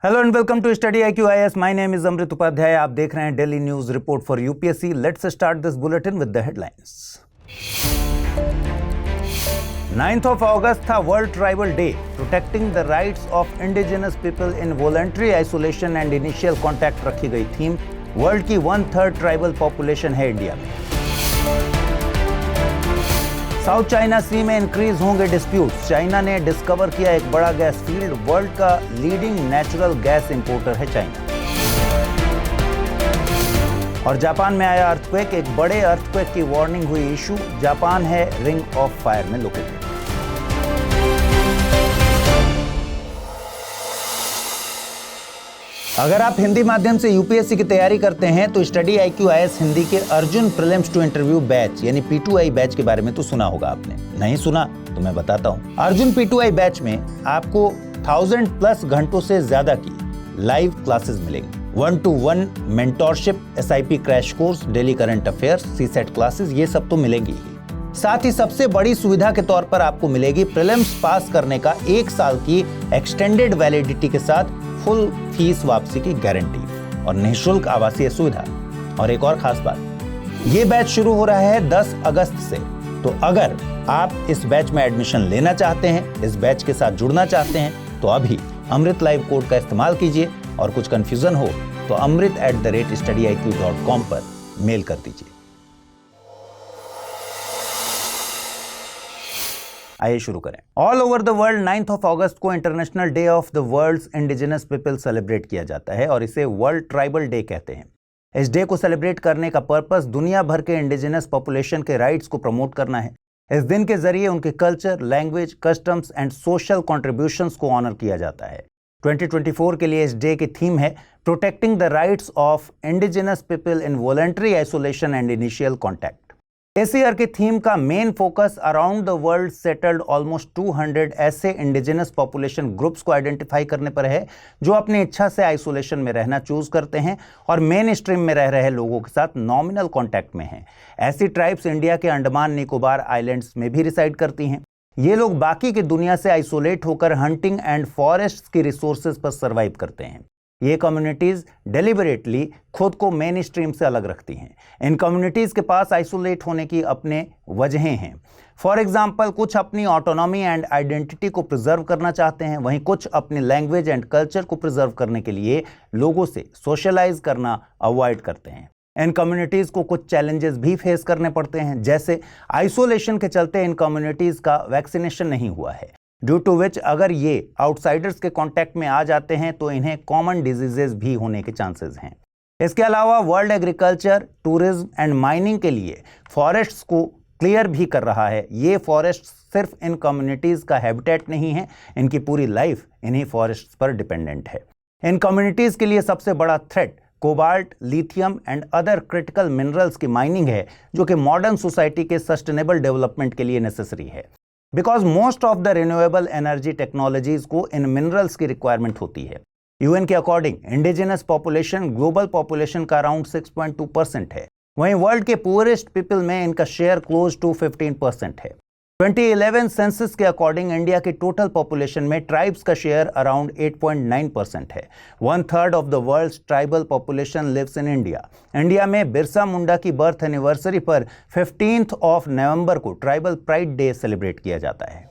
Hello and welcome to Study IQ IAS। My name is Amrit Upadhyay. आप देख रहे हैं daily news report for UPSC. Let's start this bulletin with the headlines. 9th of August था World Tribal Day, protecting the rights of indigenous people in voluntary isolation and initial contact रखी गई थीम। World की 1/3 tribal population है India में। South China Sea में increase होंगे disputes. China ने डिस्कवर किया एक बड़ा गैस फील्ड। वर्ल्ड का लीडिंग नेचुरल गैस इंपोर्टर है चाइना। और जापान में आया अर्थक्वेक, एक बड़े अर्थक्वेक की वार्निंग हुई इशू। जापान है रिंग ऑफ फायर में लोकेटेड। अगर आप हिंदी माध्यम से यूपीएससी की तैयारी करते हैं तो स्टडी IQ IAS हिंदी के Arjun prelims to interview batch यानी P2I बैच के बारे में तो सुना होगा आपने। नहीं सुना तो मैं बताता हूं। अर्जुन P2I बैच में आपको 1000+ घंटों से ज्यादा की लाइव क्लासेस मिलेंगी। 1-to-1 mentorship, SIP crash course, daily current affairs, CSET classes, ये सब तो मिलेंगी ही। साथ ही सबसे बड़ी सुविधा के तौर पर आपको मिलेगी प्रीलिम्स पास करने का 1 साल की एक्सटेंडेड वैलिडिटी के साथ फुल फीस वापसी की गारंटी और निःशुल्क आवासीय सुविधा। और एक और खास बात, ये बैच शुरू हो रहा है 10 अगस्त से। तो अगर आप इस बैच में एडमिशन लेना चाहते हैं, इस बैच के साथ जुड़ना चाहते हैं, तो अभी अमृत लाइव कोड का इस्तेमाल कीजिए। और कुछ कंफ्यूजन हो तो amrit@studiiq.com पर मेल कर दीजिए। आइए शुरू करें। All over the world 9th of August को international day of the world's indigenous people celebrate किया जाता है और इसे वर्ल्ड ट्राइबल डे कहते हैं। इस डे को सेलिब्रेट करने का पर्पस दुनिया भर के इंडिजिनस पॉपुलेशन के राइट्स को प्रमोट करना है। इस दिन के जरिए उनके culture, language, customs and social contributions को ऑनर किया जाता है। 2024 के लिए इस डे की थीम है protecting the rights of indigenous people in voluntary isolation and initial contact. इस ईयर की थीम का main focus around the world settled almost 200 ऐसे इंडिजिनस पॉपुलेशन ग्रुप्स को आइडेंटिफाई करने पर है जो अपनी इच्छा से आइसोलेशन में रहना चूज करते हैं और मेन स्ट्रीम में रह रहे लोगों के साथ नॉमिनल कॉन्टैक्ट में हैं। ऐसी ट्राइब्स इंडिया के अंडमान निकोबार आइलैंड्स में भी रिसाइड करती हैं। ये लोग बाकी की दुनिया से आइसोलेट होकर हंटिंग एंड फॉरेस्ट की रिसोर्सेज पर सर्वाइव करते हैं। ये कम्युनिटीज डेलिबरेटली खुद को मेन स्ट्रीम से अलग रखती हैं। इन कम्युनिटीज के पास आइसोलेट होने की अपने वजहें हैं। फॉर एग्जाम्पल, कुछ अपनी ऑटोनॉमी एंड आइडेंटिटी को प्रिजर्व करना चाहते हैं, वहीं कुछ अपनी लैंग्वेज एंड कल्चर को प्रिजर्व करने के लिए लोगों से सोशलाइज करना अवॉइड करते हैं। इन कम्युनिटीज को कुछ चैलेंजेस भी फेस करने पड़ते हैं, जैसे आइसोलेशन के चलते इन कम्युनिटीज का वैक्सीनेशन नहीं हुआ है, ड्यू टू विच अगर ये आउटसाइडर्स के कांटेक्ट में आ जाते हैं तो इन्हें कॉमन डिजीजेस भी होने के चांसेस हैं। इसके अलावा world agriculture, tourism and mining के लिए फॉरेस्ट्स को क्लियर भी कर रहा है। ये फॉरेस्ट सिर्फ इन कम्युनिटीज का हैबिटेट नहीं है, इनकी पूरी लाइफ इन्हीं फॉरेस्ट्स पर डिपेंडेंट है। इन कम्युनिटीज के लिए सबसे बड़ा threat cobalt, lithium and other critical minerals की माइनिंग है, जो कि मॉडर्न सोसाइटी के सस्टेनेबल डेवलपमेंट के लिए नेसेसरी है। Because most of the renewable energy technologies को इन मिनरल्स की रिक्वायरमेंट होती है। यूएन के according indigenous population global population का अराउंड 6.2% है। वहीं वर्ल्ड के पुअरेस्ट पीपल में इनका शेयर क्लोज टू 15% है। 2011 सेंसस के अकॉर्डिंग इंडिया की टोटल पॉपुलेशन में ट्राइब्स का शेयर अराउंड 8.9% है। 1/3 of the world's tribal population lives in India. India में बिरसा मुंडा की बर्थ एनिवर्सरी पर 15th of November को ट्राइबल प्राइड डे सेलिब्रेट किया जाता है।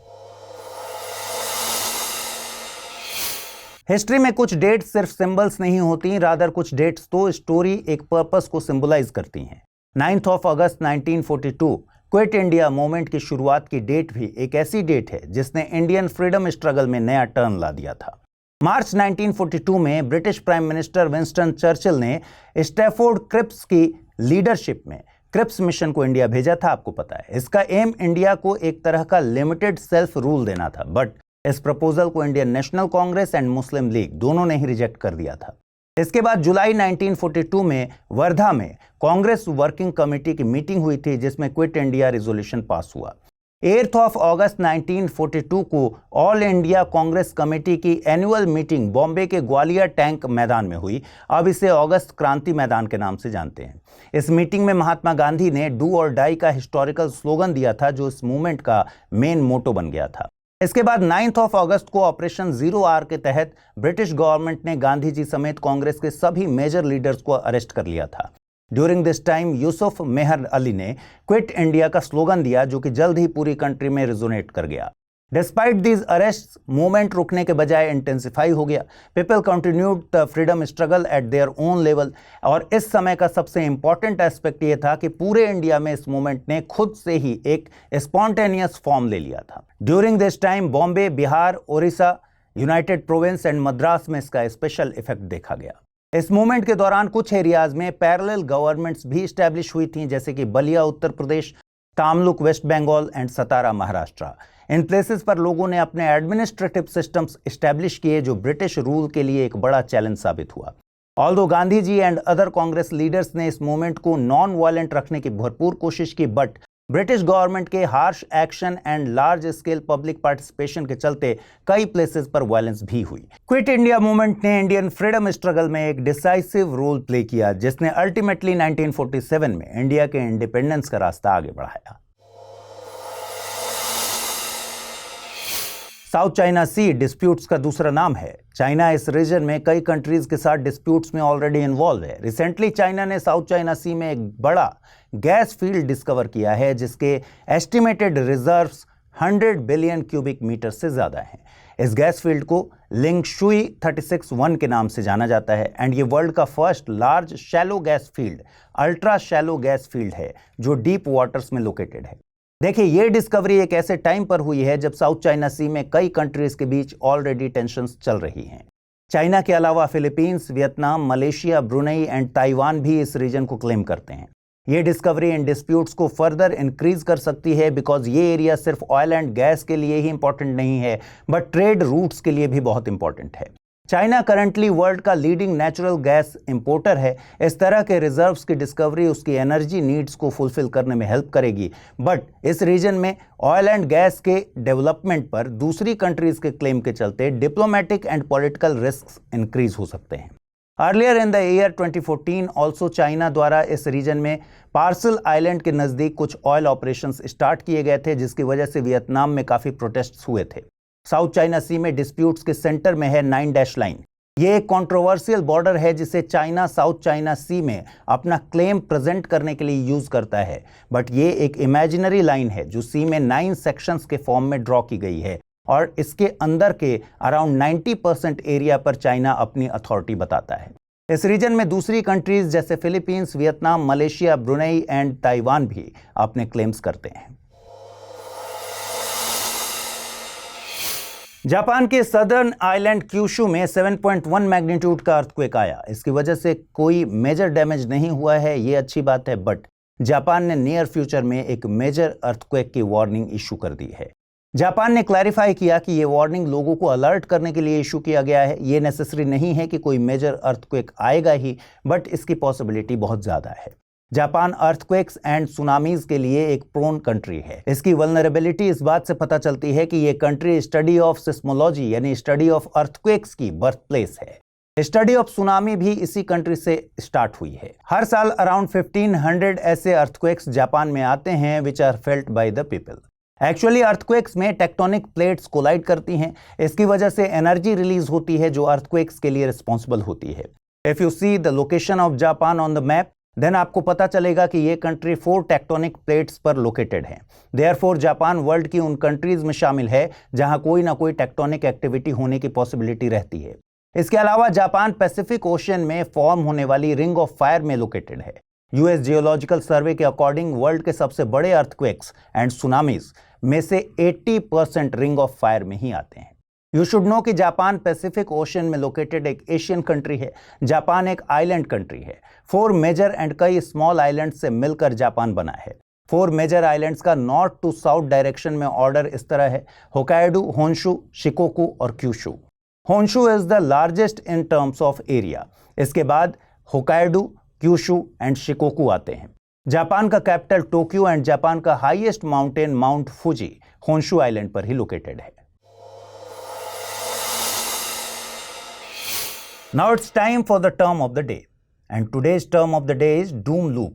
हिस्ट्री में कुछ डेट्स सिर्फ सिंबल्स नहीं होती, रादर कुछ डेट्स तो स्टोरी, एक पर्पस को सिंबलाइज करती हैं। 9th of August 1942 quit India movement की शुरुआत की डेट भी एक ऐसी डेट है जिसने इंडियन फ्रीडम स्ट्रगल में नया टर्न ला दिया था। मार्च 1942 में British prime minister Winston Churchill ने स्टैफोर्ड क्रिप्स की लीडरशिप में क्रिप्स मिशन को इंडिया भेजा था, आपको पता है। इसका एम इंडिया को एक तरह का लिमिटेड सेल्फ रूल देना था, बट इस प्रपोजल को Indian national Congress and Muslim league दोनों ने ही रिजेक्ट कर दिया था। इसके बाद जुलाई 1942 में वर्धा में कांग्रेस वर्किंग कमेटी की मीटिंग हुई थी जिसमें क्विट इंडिया रेजोल्यूशन पास हुआ। 8th of August 1942 को ऑल इंडिया कांग्रेस कमेटी की एनुअल मीटिंग बॉम्बे के ग्वालियर टैंक मैदान में हुई। अब इसे अगस्त क्रांति मैदान के नाम से जानते हैं। इस मीटिंग में महात्मा गांधी ने डू और डाई का हिस्टोरिकल स्लोगन दिया था जो इस मूवमेंट का मेन मोटो बन गया था। इसके बाद 9 अगस्त को ऑपरेशन जीरो आर के तहत ब्रिटिश गवर्नमेंट ने गांधी जी समेत कांग्रेस के सभी मेजर लीडर्स को अरेस्ट कर लिया था। ड्यूरिंग दिस टाइम यूसुफ मेहर अली ने क्विट इंडिया का स्लोगन दिया, जो कि जल्द ही पूरी कंट्री में रिजोनेट कर गया। डिस्पाइट दीज अरेस्ट्स, मूवमेंट रुकने के बजाय इंटेंसिफाई हो गया। People continued the freedom struggle eight their own level. और इस समय का सबसे इंपॉर्टेंट एस्पेक्ट ये था कि पूरे इंडिया में इस मूवमेंट ने खुद से ही एक स्पॉन्टेनियस फॉर्म ले लिया था। During this time Bombay, Bihar, Orissa, United province and Madras में इसका स्पेशल इफेक्ट देखा गया। इस मूवमेंट के दौरान कुछ एरियाज में पैरेलल गवर्नमेंट्स भी स्टैब्लिश हुई थी, जैसे कि Ballia Uttar Pradesh, Tamluk West Bengal and Satara Maharashtra. In places पर लोगों ने अपने एडमिनिस्ट्रेटिव सिस्टम्स स्टैब्लिश किए, जो ब्रिटिश रूल के लिए एक बड़ा चैलेंज साबित हुआ। Although Gandhi ji and other Congress leaders ने इस मूवमेंट को नॉन वायलेंट रखने की भरपूर कोशिश की, बट ब्रिटिश गवर्नमेंट के harsh action and large scale public participation के चलते कई प्लेसेस पर वायलेंस भी हुई। क्विट इंडिया मूवमेंट ने इंडियन फ्रीडम स्ट्रगल में एक डिसाइसिव रोल प्ले किया, जिसने अल्टीमेटली 1947 में इंडिया के इंडिपेंडेंस का रास्ता आगे बढ़ाया। साउथ चाइना सी डिस्प्यूट्स का दूसरा नाम है। चाइना इस रीजन में कई कंट्रीज के साथ डिस्प्यूट्स में ऑलरेडी इन्वॉल्व है। रिसेंटली चाइना ने साउथ चाइना सी में एक बड़ा गैस फील्ड डिस्कवर किया है, जिसके estimated reserves 100 billion cubic metre से ज्यादा हैं। इस गैस फील्ड को लिंगशुई 36-1 के नाम से जाना जाता है एंड ये वर्ल्ड का first large shallow gas field, ultra shallow gas field है, जो डीप वाटर्स में लोकेटेड है। देखिए, ये डिस्कवरी एक ऐसे टाइम पर हुई है जब साउथ चाइना सी में कई कंट्रीज के बीच ऑलरेडी टेंशंस चल रही हैं। चाइना के अलावा Philippines, Vietnam, Malaysia, Brunei and Taiwan भी इस रीजन को क्लेम करते हैं। ये डिस्कवरी इन डिस्प्यूट्स को फर्दर इंक्रीज कर सकती है, बिकॉज ये एरिया सिर्फ ऑयल एंड गैस के लिए ही इंपॉर्टेंट नहीं है, बट ट्रेड रूट्स के लिए भी बहुत इंपॉर्टेंट है। चाइना करंटली वर्ल्ड का लीडिंग नेचुरल गैस इंपोर्टर है। इस तरह के रिजर्व्स की डिस्कवरी उसकी एनर्जी नीड्स को फुलफिल करने में हेल्प करेगी, बट इस रीजन में ऑयल एंड गैस के डेवलपमेंट पर दूसरी कंट्रीज के क्लेम के चलते diplomatic and political risk increase हो सकते हैं। Earlier in the year 2014 also China द्वारा इस रीजन में पार्सल आइलैंड के नज़दीक कुछ ऑयल ऑपरेशंस स्टार्ट किए गए थे, जिसकी वजह से वियतनाम में काफ़ी प्रोटेस्ट्स हुए थे। साउथ चाइना सी में डिस्प्यूट्स के सेंटर में है 9 डैश लाइन। ये एक कंट्रोवर्शियल बॉर्डर है, जिसे चाइना साउथ चाइना सी में अपना क्लेम प्रेजेंट करने के लिए यूज करता है, बट ये एक इमेजिनरी लाइन है जो सी में 9 सेक्शंस के फॉर्म में ड्रॉ की गई है, और इसके अंदर के अराउंड 90% एरिया पर चाइना अपनी अथॉरिटी बताता है। इस रीजन में दूसरी कंट्रीज जैसे Philippines, Vietnam, Malaysia, Brunei and Taiwan भी अपने क्लेम्स करते हैं। जापान के सदर्न आइलैंड क्यूशू में 7.1 मैग्नीट्यूड का अर्थक्वेक आया। इसकी वजह से कोई मेजर डैमेज नहीं हुआ है, ये अच्छी बात है, बट जापान ने नियर फ्यूचर में एक मेजर अर्थक्वेक की वार्निंग इशू कर दी है। जापान ने क्लैरिफाई किया कि ये वार्निंग लोगों को अलर्ट करने के लिए इशू किया गया है। ये नेसेसरी नहीं है कि कोई मेजर अर्थक्वेक आएगा ही, बट इसकी पॉसिबिलिटी बहुत ज़्यादा है। जापान अर्थक्वेक्स एंड सुनामीज के लिए एक प्रोन कंट्री है। इसकी वल्नरेबिलिटी इस बात से पता चलती है कि ये कंट्री स्टडी ऑफ सिस्मोलॉजी यानी स्टडी ऑफ अर्थक्वेक्स की बर्थ प्लेस है। स्टडी ऑफ सुनामी भी इसी कंट्री से स्टार्ट हुई है। हर साल अराउंड 1500 ऐसे अर्थक्वेक्स जापान में आते हैं which are felt by the people. Actually earthquakes में टेक्टोनिक प्लेट्स कोलाइड करती हैं। इसकी वजह से एनर्जी रिलीज होती है जो अर्थक्वेक्स के लिए रिस्पॉन्सिबल होती है। If you see the location of Japan on the map, then आपको पता चलेगा कि ये कंट्री 4 टेक्टोनिक प्लेट्स पर लोकेटेड है। देयरफॉर जापान वर्ल्ड की उन कंट्रीज में शामिल है जहां कोई ना कोई टेक्टोनिक एक्टिविटी होने की पॉसिबिलिटी रहती है। इसके अलावा जापान पैसिफिक ओशन में फॉर्म होने वाली रिंग ऑफ फायर में लोकेटेड है। यूएस जियोलॉजिकल सर्वे के अकॉर्डिंग वर्ल्ड के सबसे बड़े अर्थक्वेक्स एंड सुनामीज में से 80% रिंग ऑफ फायर में ही आते हैं। यू शुड नो कि जापान पैसिफिक ओशन में लोकेटेड एक एशियन कंट्री है। जापान एक आइलैंड कंट्री है। 4 मेजर एंड कई स्मॉल आइलैंड से मिलकर जापान बना है। 4 मेजर आइलैंड्स का नॉर्थ टू साउथ डायरेक्शन में ऑर्डर इस तरह है: होकाइडो, होन्शु, शिकोकू और Kyushu. Honshu is the largest in terms of area. इसके बाद होकाइडो, क्यूशु एंड शिकोकू आते हैं। जापान का कैपिटल टोक्यो एंड जापान का highest mountain Mount Fuji Honshu island पर ही लोकेटेड है। Now it's time for the term of the day, and today's term of the day is doom loop.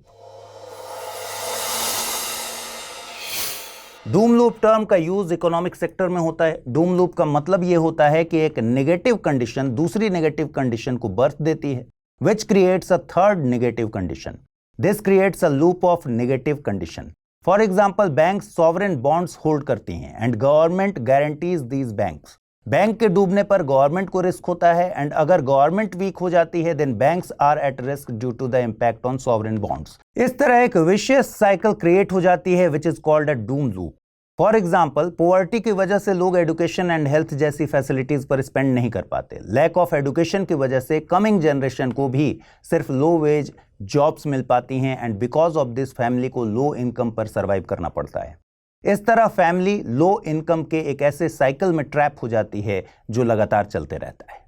Doom loop term का use economic sector में होता है। Doom loop का मतलब यह होता है कि एक नेगेटिव कंडीशन दूसरी नेगेटिव कंडीशन को बर्थ देती है, which creates a third negative condition. This creates a loop of negative condition. For example, banks sovereign bonds hold करती हैं and government guarantees these banks. Bank के डूबने पर गवर्नमेंट को रिस्क होता है एंड अगर गवर्नमेंट वीक हो जाती है then banks are at risk due to the impact on sovereign bonds. इस तरह एक विशियस साइकिल क्रिएट हो जाती है which is called a doom loop. For example, poverty की वजह से लोग एजुकेशन एंड हेल्थ जैसी फैसिलिटीज पर स्पेंड नहीं कर पाते। लैक ऑफ एजुकेशन की वजह से कमिंग जनरेशन को भी सिर्फ लो वेज जॉब्स मिल पाती हैं and because of this family को लो इनकम पर सर्वाइव करना पड़ता है। इस तरह फैमिली लो इनकम के एक ऐसे साइकिल में ट्रैप हो जाती है जो लगातार चलते रहता है।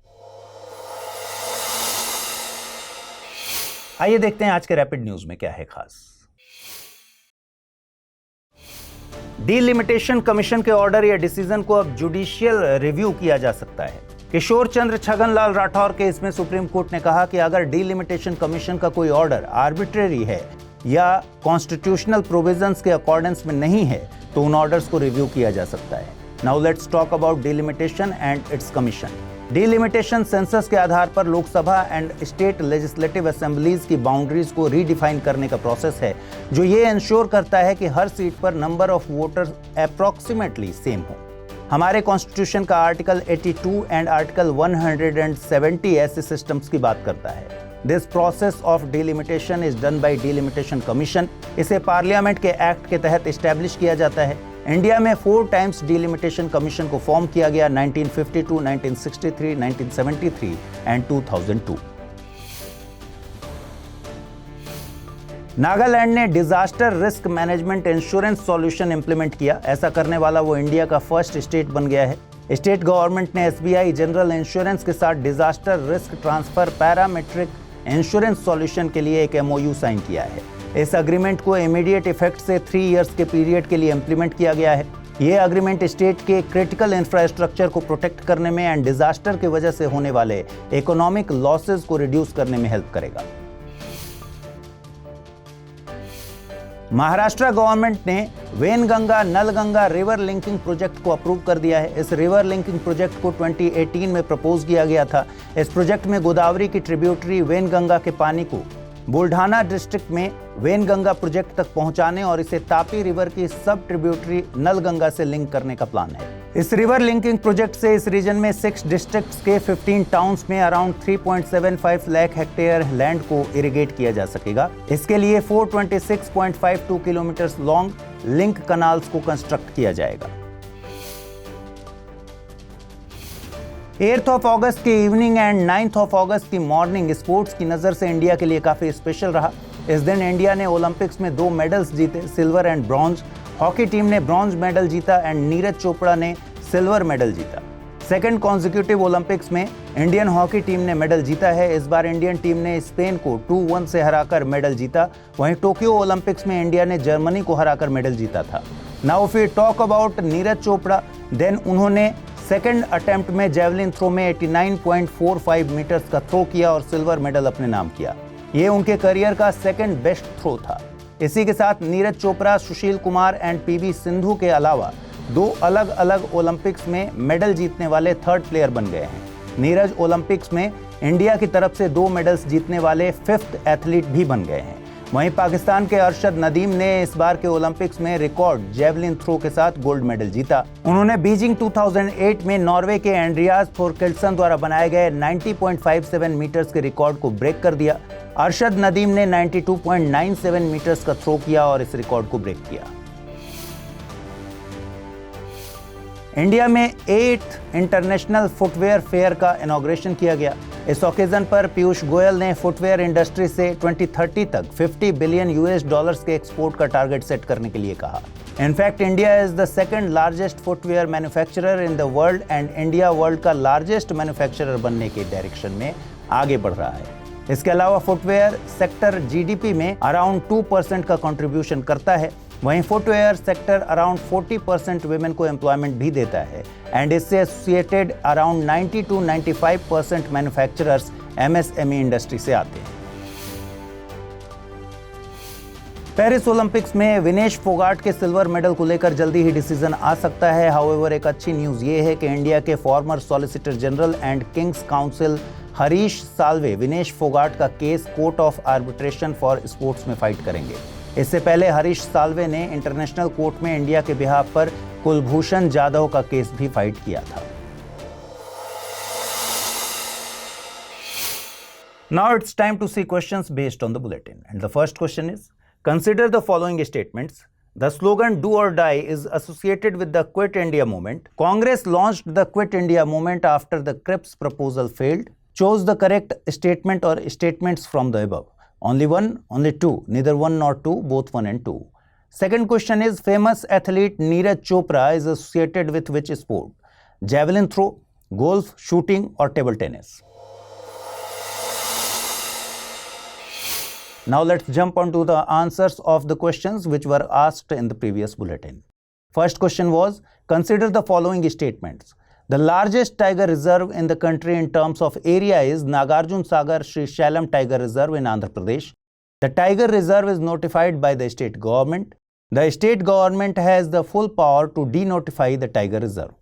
आइए देखते हैं आज के रैपिड न्यूज में क्या है खास। डीलिमिटेशन कमीशन के ऑर्डर या डिसीजन को अब जुडिशियल रिव्यू किया जा सकता है। किशोर चंद्र छगनलाल राठौर केस में सुप्रीम कोर्ट ने कहा कि अगर डीलिमिटेशन कमीशन का कोई ऑर्डर आर्बिट्रेरी है या कॉन्स्टिट्यूशनल प्रोविजंस के अकॉर्डेंस में नहीं है तो उन ऑर्डर्स को रिव्यू किया जा सकता है। Now let's talk about delimitation and it's commission. Delimitation census के आधार पर Lok Sabha and state legislative assemblies की बाउंड्रीज को रीडिफाइन करने का प्रोसेस है जो ये इंश्योर करता है कि हर सीट पर number of voters approximately same हो। हमारे कॉन्स्टिट्यूशन का आर्टिकल 82 एंड आर्टिकल 170 ऐसे सिस्टम्स की बात करता है। This process of delimitation is done by delimitation commission. इसे पार्लियामेंट के एक्ट के तहत एस्टैब्लिश किया जाता है। इंडिया में 4 टाइम्स डीलिमिटेशन कमीशन को फॉर्म किया गया, 1952, 1963, 1973 एंड 2002। नागालैंड ने disaster risk management insurance solution implement किया। ऐसा करने वाला वो इंडिया का फर्स्ट स्टेट बन गया है। स्टेट गवर्नमेंट ने SBI जनरल इंश्योरेंस के साथ disaster risk transfer parametric insurance solution के लिए एक MOU साइन किया है। इस अग्रीमेंट को इमीडिएट इफेक्ट से 3 इयर्स के पीरियड के लिए इंप्लीमेंट किया गया है। ये अग्रीमेंट स्टेट के क्रिटिकल इंफ्रास्ट्रक्चर को प्रोटेक्ट करने में एंड डिजास्टर की वजह से होने वाले इकोनॉमिक लॉसेस को रिड्यूस करने में हेल्प करेगा। महाराष्ट्र गवर्नमेंट ने Wainganga Nalganga river linking project को अप्रूव कर दिया है। इस रिवर लिंकिंग प्रोजेक्ट को 2018 में प्रपोज किया गया था। इस प्रोजेक्ट में गोदावरी की ट्रिब्यूटरी वेनगंगा के पानी को बुल्ढाना डिस्ट्रिक्ट में वेनगंगा प्रोजेक्ट तक पहुंचाने और इसे तापी रिवर की सब ट्रिब्यूटरी नलगंगा से लिंक करने का प्लान है। इस रिवर लिंकिंग प्रोजेक्ट से इस रीजन में 6 डिस्ट्रिक्ट्स के 15 टाउन्स में अराउंड 3.75 लाख हेक्टेयर लैंड को इरिगेट किया जा सकेगा। इसके लिए 426.52 किलोमीटर लॉन्ग लिंक कनाल्स को कंस्ट्रक्ट किया जाएगा। 8 ऑफ अगस्त की इवनिंग एंड 9 ऑफ अगस्त की मॉर्निंग स्पोर्ट्स की नज़र से इंडिया के लिए काफ़ी स्पेशल रहा। इस दिन इंडिया ने ओलंपिक्स में 2 मेडल्स जीते, silver and bronze. Hockey team ने ब्रॉन्ज मेडल जीता एंड नीरज चोपड़ा ने सिल्वर मेडल जीता। सेकेंड कॉन्जिक्यूटिव ओलंपिक्स में इंडियन हॉकी टीम ने मेडल जीता है। इस बार इंडियन टीम ने स्पेन को 2-1 से हराकर मेडल जीता। वहीं टोक्यो ओलंपिक्स में इंडिया ने जर्मनी को हराकर मेडल जीता था। Now if we talk about Neeraj Chopra, then उन्होंने सेकेंड अटेम्प्ट में जेवलिन थ्रो में 89.45 मीटर्स का थ्रो किया और सिल्वर मेडल अपने नाम किया। ये उनके करियर का सेकेंड बेस्ट थ्रो था। इसी के साथ नीरज चोपड़ा, सुशील कुमार एंड PV सिंधु के अलावा 2 अलग अलग ओलंपिक्स में मेडल जीतने वाले 3rd प्लेयर बन गए हैं। नीरज ओलंपिक्स में इंडिया की तरफ से 2 मेडल्स जीतने वाले 5th एथलीट भी बन गए हैं। वहीं पाकिस्तान के अरशद नदीम ने इस बार के ओलंपिक्स में रिकॉर्ड जेवलिन थ्रो के साथ गोल्ड मेडल जीता। उन्होंने बीजिंग 2008 में नॉर्वे के एंड्रियास थोरकेल्सन द्वारा बनाए गए 90.57 मीटर्स के रिकॉर्ड को ब्रेक कर दिया। अरशद नदीम ने 92.97 मीटर्स का थ्रो किया और इस रिकॉर्ड को ब्रेक किया। इंडिया में 8th इंटरनेशनल फुटवेयर फेयर का इनॉग्रेशन किया गया। इस ओकेजन पर पीयूष गोयल ने फुटवेयर इंडस्ट्री से 2030 तक $50 बिलियन के एक्सपोर्ट का टारगेट सेट करने के लिए कहा। In fact India is the second largest footwear manufacturer in the world and India world का लार्जेस्ट मैन्युफैक्चरर बनने के डायरेक्शन में आगे बढ़ रहा है। इसके अलावा फुटवेयर सेक्टर GDP में अराउंड 2% का कंट्रीब्यूशन करता है। वहीं फुटवेयर सेक्टर अराउंड 40% वुमेन को एम्प्लॉयमेंट भी देता है एंड इससे associated around 90 to 95% manufacturers MSME industry से आते हैं। पेरिस ओलंपिक्स में विनेश फोगाट के सिल्वर मेडल को लेकर जल्दी ही डिसीजन आ सकता है। हाउएवर एक अच्छी न्यूज ये है कि इंडिया के former solicitor general and King's Counsel Harish Salve Vinesh Phogat का case Court of Arbitration for Sports में फाइट करेंगे। इससे पहले हरीश साल्वे ने इंटरनेशनल कोर्ट में इंडिया के बिहाफ पर कुलभूषण जाधव का केस भी फाइट किया था। Now it's time to see questions based on the bulletin. And the first question is, consider the following statements. The slogan "Do or Die" is associated with the Quit India movement. Congress launched the Quit India movement after the Cripps proposal failed. Chose the correct statement or statements from the above. Only one, only two, neither one nor two, both one and two. Second question is, famous athlete Neeraj Chopra is associated with which sport? Javelin throw, golf, shooting or table tennis? Now let's jump onto the answers of the questions which were asked in the previous bulletin. First question was, consider the following statements. The largest tiger reserve in the country in terms of area is Nagarjun Sagar Srisailam Tiger Reserve in Andhra Pradesh. The tiger reserve is notified by the state government. The state government has the full power to denotify the tiger reserve.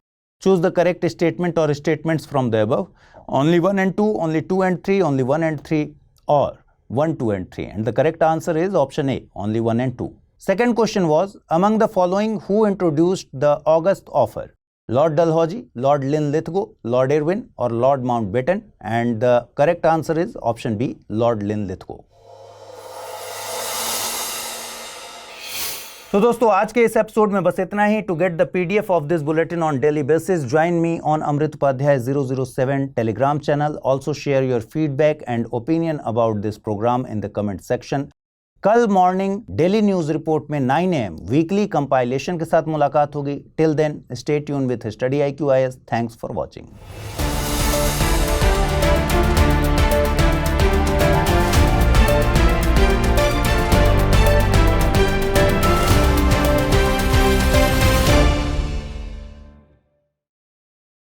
Choose the correct statement or statements from the above. Only 1 and 2, only 2 and 3, only 1 and 3, or 1, 2 and 3. And the correct answer is option A, only 1 and 2. Second question was, among the following who introduced the August offer? Lord Dalhousie, Lord Linlithgow, Lord Irwin or Lord Mountbatten? And the correct answer is option B, Lord Linlithgow. तो दोस्तों आज के इस episode में बस इतना ही। To get the PDF of this bulletin on daily basis, join me on Amrit Upadhyay 007 Telegram channel. Also share your feedback and opinion about this programme in the comment section. कल मॉर्निंग डेली न्यूज रिपोर्ट में 9 AM weekly compilation के साथ मुलाकात होगी। Till then stay tune with Study IQ IAS। Thanks for watching.